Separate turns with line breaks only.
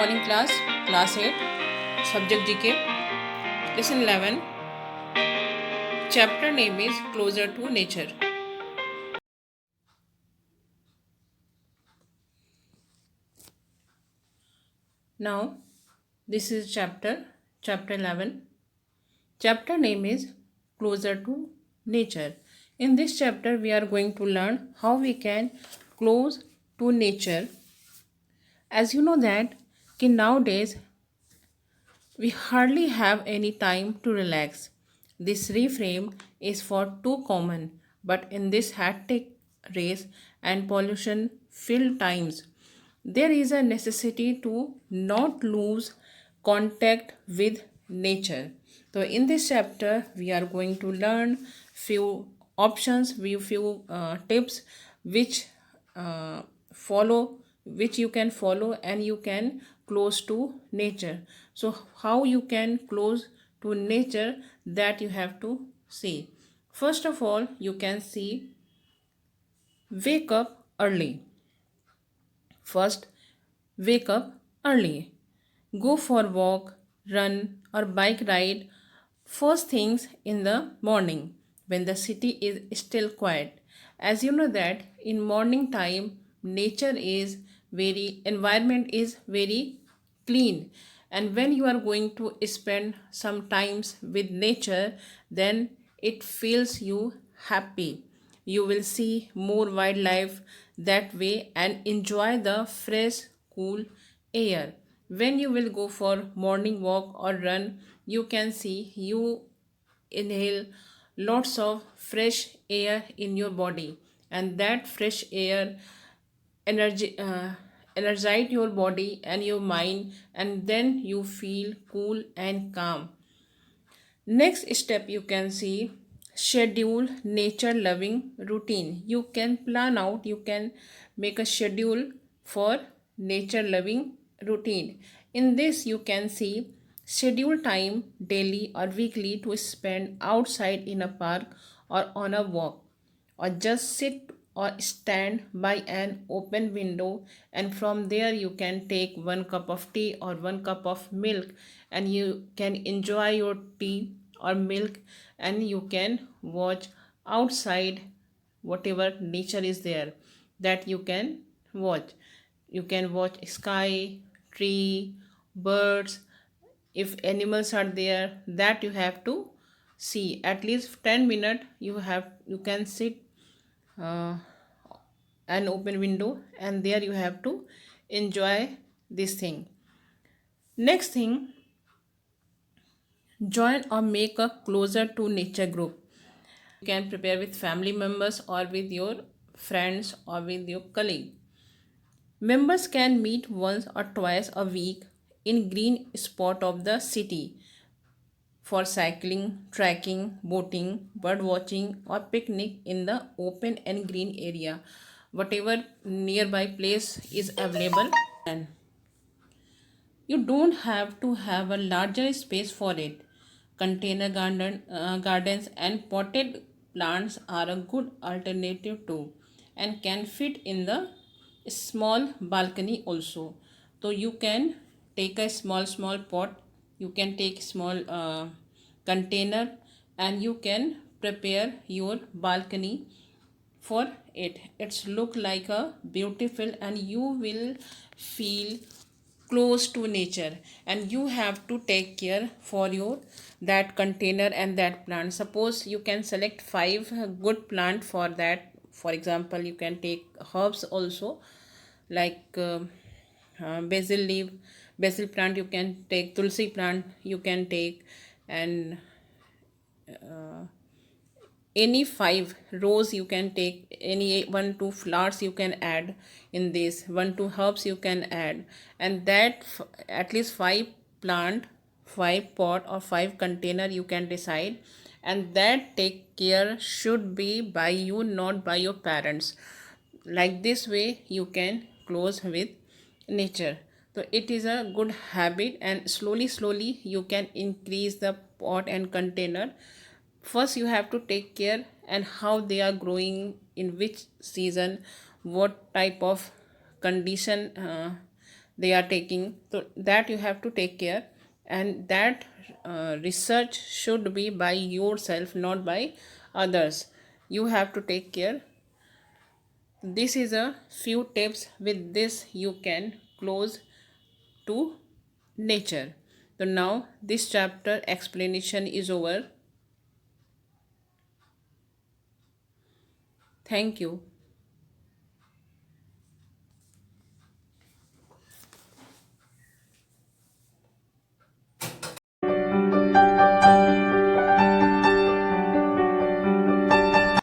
morning class, class 8, subject GK, lesson 11, chapter name is Closer to Nature. Now, this is chapter 11. Chapter name is Closer to Nature. In this chapter, we are going to learn how we can close to nature. As you know that nowadays we hardly have any time to relax. This reframe is for too common, but in this hectic race and pollution filled times, there is a necessity to not lose contact with nature. So in this chapter, we are going to learn few options, few tips which follow which you can follow and you can close to nature. So how you can close to nature, that you have to see. First of all, you can see, wake up early. First, wake up early. Go for walk, run or bike ride first things in the morning when the city is still quiet. As you know that in morning time nature is very, environment is very clean, and when you are going to spend some times with nature, then it feels you happy. You will see more wildlife that way and enjoy the fresh cool air. When you will go for morning walk or run, you can see you inhale lots of fresh air in your body, and that fresh air energy energize your body and your mind, and then you feel cool and calm. Next step, you can see, schedule nature loving routine. You can plan out, you can make a schedule for nature loving routine. In this you can see, schedule time daily or weekly to spend outside in a park or on a walk, or just sit or stand by an open window, and from there you can take one cup of tea or one cup of milk, and you can enjoy your tea or milk, and you can watch outside whatever nature is there, that you can watch. You can watch sky, tree, birds. If animals are there, that you have to see. At least 10 minutes you can sit uh, an open window, and there you have to enjoy this thing. Next thing, join or make a closer to nature group. You can prepare with family members or with your friends or with your colleague. Members can meet once or twice a week in green spot of the city for cycling, trekking, boating, bird watching or picnic in the open and green area. Whatever nearby place is available, and you don't have to have a larger space for it. Container gardens and potted plants are a good alternative too, and can fit in the small balcony also. So you can take a small pot, you can take small container, and you can prepare your balcony for it. It's look like a beautiful, and you will feel close to nature, and you have to take care for your that container and that plant. Suppose you can select 5 good plant for that. For example, you can take herbs also, like basil leaf, basil plant, you can take tulsi plant, you can take, and any 5 rows you can take, any 1 2 flowers you can add in this, 1 2 herbs you can add, and that at least 5 plant, 5 pot or 5 container you can decide, and that take care should be by you, not by your parents. Like this way you can close with nature. So it is a good habit, and slowly you can increase the pot and container. First you have to take care and how they are growing, in which season, what type of condition they are taking, so that you have to take care, and that research should be by yourself, not by others. You have to take care. This is a few tips. With this you can close to nature. So now this chapter explanation is over. Thank you.